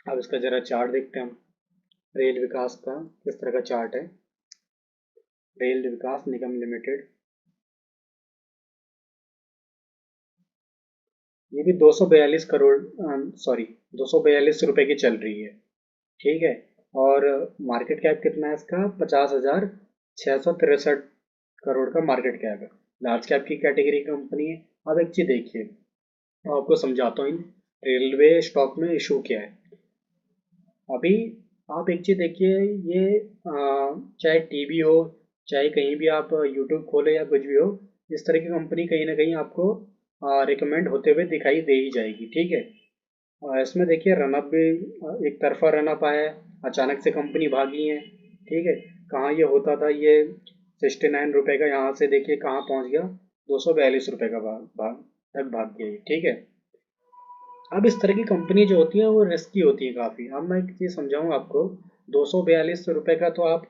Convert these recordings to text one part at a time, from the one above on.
अब इसका जरा चार्ट देखते हैं हम। रेल विकास का किस तरह का चार्ट है। रेल विकास निगम लिमिटेड, ये भी 242 करोड़, सॉरी, 242 रुपए की चल रही है। ठीक है। और मार्केट कैप कितना है इसका? 50,663 करोड़ का मार्केट कैप है। लार्ज कैप की कैटेगरी की कंपनी है। अब एक चीज देखिए, मैं आपको समझाता हूँ इन रेलवे स्टॉक में इशू क्या है। अभी आप एक चीज देखिए, ये चाहे टीवी हो, चाहे कहीं भी आप यूट्यूब खोले या कुछ भी हो, इस तरह की कंपनी कहीं ना कहीं आपको रिकमेंड होते हुए दिखाई दे ही जाएगी। ठीक है। इसमें देखिए रनअप भी, एक तरफा रनअप आया है। अचानक से कंपनी भागी है। ठीक है। कहाँ ये होता था, ये 69 रुपए का, यहाँ से देखिए कहाँ पहुँच गया, 242 रुपए का भाग भाग तक भाग गया ये। ठीक है। अब इस तरह की कंपनी जो होती है वो रिस्की होती है काफ़ी। अब मैं एक चीज़ समझाऊँ आपको, 242 रुपए का तो आप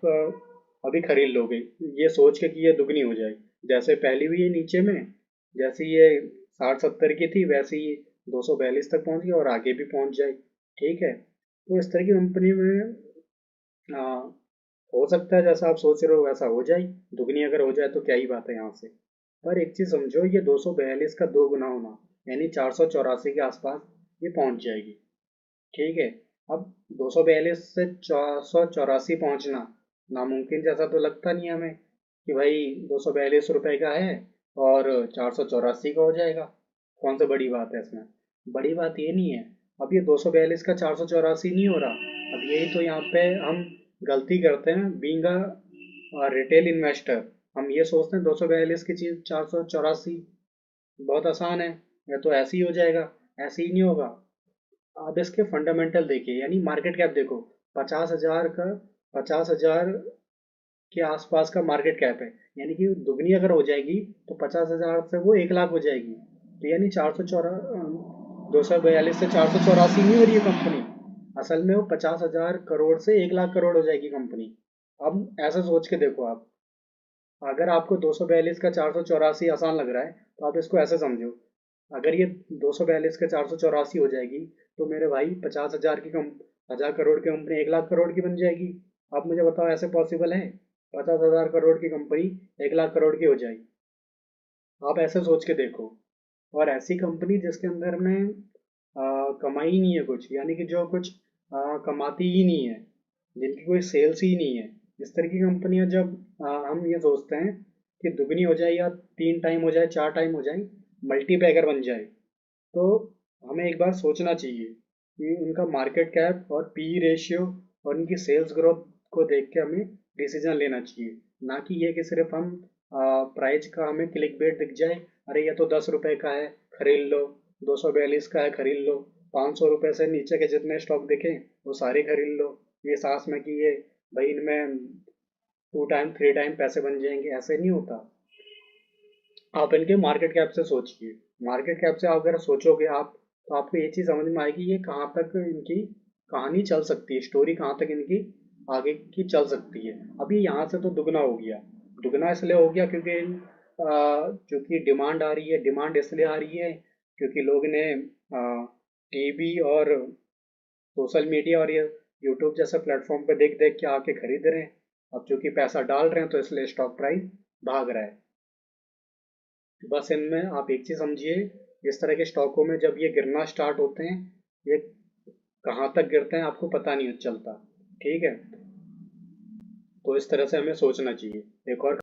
अभी खरीद लोगे, ये सोच के कि ये दुगनी हो जाए। जैसे पहली हुई है नीचे में, जैसे ये 60-70 की थी, वैसे ही 242 तक पहुंच गया और आगे भी पहुंच जाए। ठीक है। तो इस तरह की कंपनी में आ, हो सकता है जैसा आप सोच रहे हो वैसा हो जाए, दुगनी अगर हो जाए तो क्या ही बात है यहाँ से। पर एक चीज समझो, ये 242 का 2 गुना होना, यानी 484 के आसपास ये पहुंच जाएगी। ठीक है। अब 242 से 484 पहुंचना नामुमकिन जैसा तो लगता नहीं है हमें, कि भाई 242 रुपए का है और 484 का हो जाएगा। कौन सा बड़ी बात है इसमें? बड़ी बात ये नहीं है। अब ये 242 का 484 नहीं हो रहा। अब यही तो यहाँ पे हम गलती करते हैं, बीइंग अ रिटेल इन्वेस्टर। हम ये सोचते हैं 242 की चीज 484 बहुत आसान है, या तो ऐसे ही हो जाएगा। ऐसे ही नहीं होगा। आप इसके फंडामेंटल देखिए, यानी मार्केट कैप देखो। 50,000 का, 50,000 के आसपास का मार्केट कैप है, यानी कि दुगनी अगर हो जाएगी तो 50,000 से वो 1 लाख हो जाएगी। तो यानी 242 से 484 नहीं हो रही है कंपनी, असल में वो 50,000 करोड़ से 1 लाख करोड़ हो जाएगी कंपनी। अब ऐसा सोच के देखो आप, अगर आपको 242 का 484 आसान लग रहा है, तो आप इसको ऐसे समझो, अगर ये 242 के 484 हो जाएगी, तो मेरे भाई 50,000 की कम 1,000 करोड़ की कंपनी 1 लाख करोड़ की बन जाएगी। आप मुझे बताओ ऐसे पॉसिबल है? 50,000 करोड़ की कंपनी 1 लाख करोड़ की हो जाएगी। आप ऐसे सोच के देखो। और ऐसी कंपनी जिसके अंदर में कमाई ही नहीं है कुछ, यानी कि जो कुछ कमाती ही नहीं है, जिनकी कोई सेल्स ही नहीं है, इस तरह की कंपनियां जब हम ये सोचते हैं कि दुगनी हो जाए या 3 टाइम हो जाए, 4 टाइम हो जाए, मल्टीपैगर बन जाए, तो हमें एक बार सोचना चाहिए कि उनका मार्केट कैप और पी रेशियो और उनकी सेल्स ग्रोथ को देख के हमें डिसीजन लेना चाहिए। ना कि ये कि सिर्फ हम प्राइस का हमें क्लिक बेट दिख जाए, अरे ये तो 10 रुपए का है खरीद लो, 242 का है खरीद लो, 500 रुपये से नीचे के जितने स्टॉक दिखें वो सारे खरीद लो, ये सांस में कि ये भाई इनमें 2 टाइम 3 टाइम पैसे बन जाएंगे, ऐसे नहीं होता। आप इनके मार्केट कैप से सोचिए। मार्केट कैप से अगर सोचोगे आप, तो आपको ये चीज़ समझ में आएगी ये कहाँ तक इनकी कहानी चल सकती है, स्टोरी कहाँ तक इनकी आगे की चल सकती है। अभी यहाँ से तो दुगना हो गया। दुगना इसलिए हो गया क्योंकि क्योंकि डिमांड आ रही है। डिमांड इसलिए आ रही है क्योंकि लोग ने टीवी और सोशल मीडिया और ये यूट्यूब जैसे प्लेटफॉर्म पे देख देख के आके खरीद रहे हैं। अब चूंकि पैसा डाल रहे हैं तो इसलिए स्टॉक प्राइस भाग रहा है। बस इनमें आप एक चीज समझिए, इस तरह के स्टॉकों में जब ये गिरना स्टार्ट होते हैं, ये कहाँ तक गिरते हैं आपको पता नहीं चलता। ठीक है। तो इस तरह से हमें सोचना चाहिए। एक और